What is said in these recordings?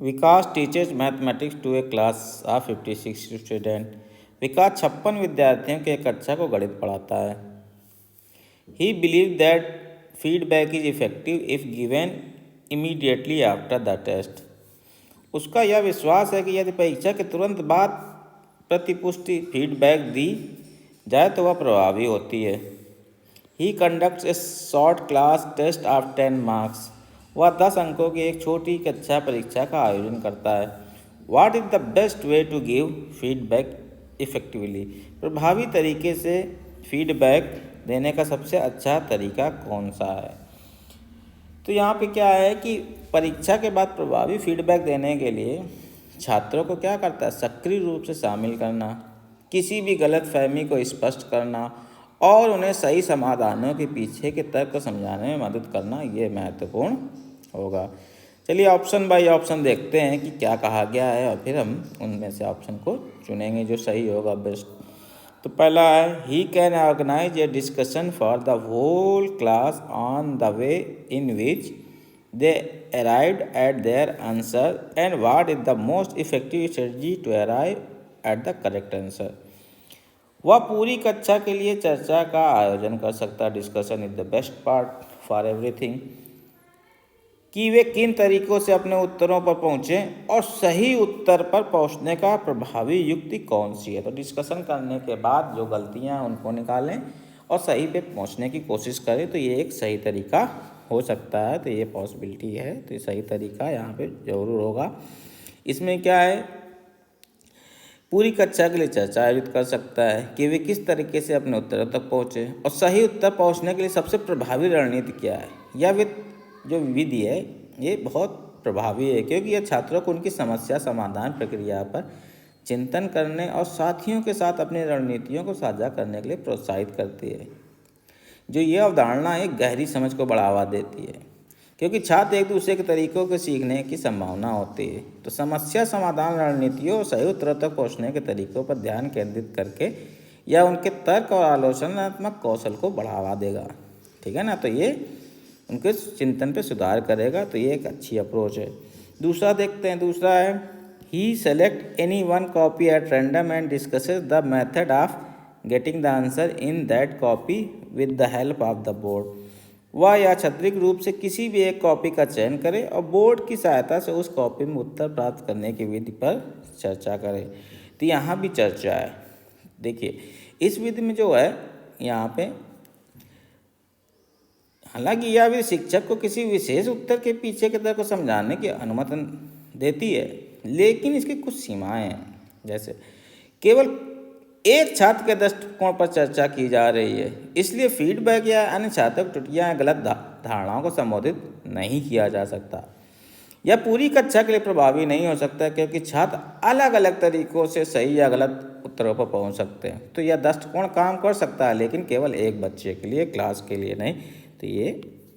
Vikas teachers mathematics to a class of 56 student. Vikas 56 विद्यार्थियों के एक कक्षा को गणित पढ़ाता है। He believe that feedback is effective if given immediately after the test. उसका यह विश्वास है कि यदि परीक्षा के तुरंत बाद प्रतिपुष्टि फीडबैक दी जाए तो वह प्रभावी होती है। He conducts a short class test of 10 marks. वह 10 अंकों की एक छोटी कक्षा परीक्षा का आयोजन करता है। What is the best way to give feedback effectively. प्रभावी तरीके से फीडबैक देने का सबसे अच्छा तरीका कौन सा है। तो यहाँ पे क्या है कि परीक्षा के बाद प्रभावी फीडबैक देने के लिए छात्रों को क्या करता है, सक्रिय रूप से शामिल करना, किसी भी गलतफहमी को स्पष्ट करना और उन्हें सही समाधानों के पीछे के तर्क को समझाने में मदद करना, ये महत्वपूर्ण होगा। चलिए ऑप्शन बाय ऑप्शन देखते हैं कि क्या कहा गया है और फिर हम उनमें से ऑप्शन को चुनेंगे जो सही होगा बेस्ट। तो पहला है he can organise a discussion for the whole class on the way in which they arrived at their answer and what is the most effective strategy to arrive at the correct answer. वह पूरी कक्षा के लिए चर्चा का आयोजन कर सकता है, discussion is the best part for everything, कि वे किन तरीकों से अपने उत्तरों पर पहुँचें और सही उत्तर पर पहुँचने का प्रभावी युक्ति कौन सी है। तो डिस्कशन करने के बाद जो गलतियाँ हैं उनको निकालें और सही पे पहुँचने की कोशिश करें, तो ये एक सही तरीका हो सकता है। तो ये पॉसिबिलिटी है, तो ये सही तरीका यहाँ पे ज़रूर होगा। इसमें क्या है, पूरी कक्षा के लिए चर्चा आयोजित कर सकता है कि वे किस तरीके से अपने उत्तरों तक पहुँचे और सही उत्तर पहुँचने के लिए सबसे प्रभावी रणनीति क्या है। या वे जो विधि है ये बहुत प्रभावी है क्योंकि यह छात्रों को उनकी समस्या समाधान प्रक्रिया पर चिंतन करने और साथियों के साथ अपनी रणनीतियों को साझा करने के लिए प्रोत्साहित करती है। जो ये अवधारणा एक गहरी समझ को बढ़ावा देती है क्योंकि छात्र एक दूसरे के तरीकों को सीखने की संभावना होती है। तो समस्या समाधान रणनीतियों और सही उत्तरों तक पहुँचने के तरीकों पर ध्यान केंद्रित करके यह उनके तर्क और आलोचनात्मक कौशल को बढ़ावा देगा। ठीक है ना, तो ये उनके चिंतन पे सुधार करेगा। तो ये एक अच्छी अप्रोच है। दूसरा देखते हैं, दूसरा है he select any one copy at random and discusses the method of getting the answer in that copy with the help of the board. वह यादृच्छिक रूप से किसी भी एक कॉपी का चयन करे और बोर्ड की सहायता से उस कॉपी में उत्तर प्राप्त करने की विधि पर चर्चा करे। तो यहाँ भी चर्चा है। देखिए इस विधि में जो है यहाँ पे हालांकि यह भी शिक्षक को किसी विशेष उत्तर के पीछे के तर्क को समझाने की अनुमति देती है, लेकिन इसकी कुछ सीमाएं हैं। जैसे केवल एक छात्र के दृष्टिकोण पर चर्चा की जा रही है, इसलिए फीडबैक या अन्य छात्र की त्रुटियां या गलत धारणाओं को संबोधित नहीं किया जा सकता। यह पूरी कक्षा के लिए प्रभावी नहीं हो सकता क्योंकि छात्र अलग अलग तरीकों से सही या गलत उत्तरों पर पहुंच सकते हैं। तो यह दृष्टिकोण काम कर सकता है लेकिन केवल एक बच्चे के लिए, क्लास के लिए नहीं। तो ये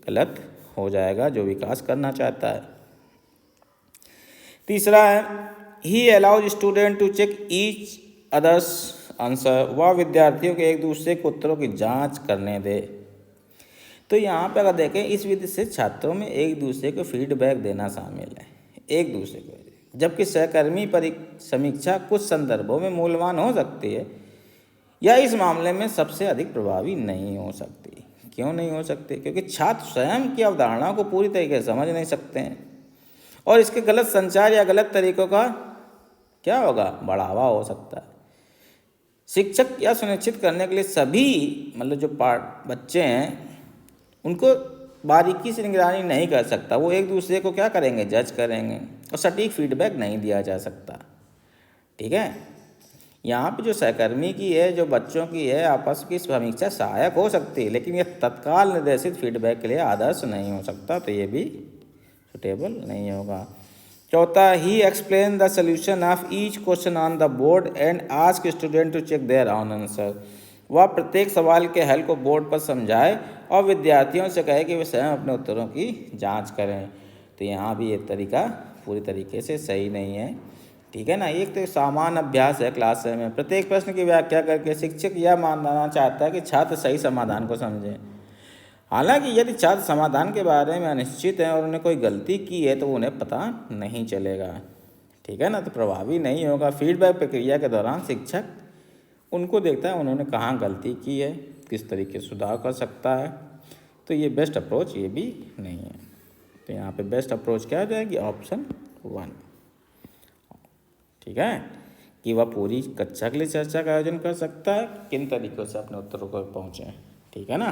गलत हो जाएगा जो विकास करना चाहता है। तीसरा है he allows student to check each others answer. वह विद्यार्थियों के एक दूसरे के उत्तरों की जांच करने दे। तो यहाँ पे अगर देखें इस विधि से छात्रों में एक दूसरे को फीडबैक देना शामिल है, एक दूसरे को, जबकि सहकर्मी समीक्षा कुछ संदर्भों में मूल्यवान हो सकती है या इस मामले में सबसे अधिक प्रभावी नहीं हो सकती। क्यों नहीं हो सकते? क्योंकि छात्र स्वयं की अवधारणाओं को पूरी तरीके से समझ नहीं सकते हैं और इसके गलत संचार या गलत तरीकों का क्या होगा, बढ़ावा हो सकता है। शिक्षक यह सुनिश्चित करने के लिए सभी जो बच्चे हैं उनको बारीकी से निगरानी नहीं कर सकता। वो एक दूसरे को क्या करेंगे, जज करेंगे और सटीक फीडबैक नहीं दिया जा सकता। ठीक है, यहाँ पे जो सहकर्मी की है, जो बच्चों की है, आपस की समीक्षा सहायक हो सकती है लेकिन यह तत्काल निर्देशित फीडबैक के लिए आदर्श नहीं हो सकता। तो ये भी सुटेबल नहीं होगा। चौथा he explain the solution of each question on the board and ask student to check there on answer. वह प्रत्येक सवाल के हल को बोर्ड पर समझाए और विद्यार्थियों से कहे कि वे स्वयं अपने उत्तरों की जांच करें। तो यहाँ भी ये तरीका पूरी तरीके से सही नहीं है। ठीक है ना, एक तो सामान्य अभ्यास है क्लास में। प्रत्येक प्रश्न की व्याख्या करके शिक्षक यह मानना चाहता है कि छात्र सही समाधान को समझें। हालांकि यदि छात्र समाधान के बारे में अनिश्चित हैं और उन्हें कोई गलती की है तो उन्हें पता नहीं चलेगा, ठीक है ना, तो प्रभावी नहीं होगा। फीडबैक प्रक्रिया के दौरान शिक्षक उनको देखता है उन्होंने कहाँ गलती की है, किस तरीके से सुधार कर सकता है, तो ये बेस्ट अप्रोच ये भी नहीं है। तो यहाँ पे बेस्ट अप्रोच क्या हो जाएगी, ऑप्शन 1, ठीक है, कि वह पूरी कक्षा के लिए चर्चा का आयोजन कर सकता है, किन तरीक़ों से अपने उत्तरों पर पहुँचे, ठीक है ना।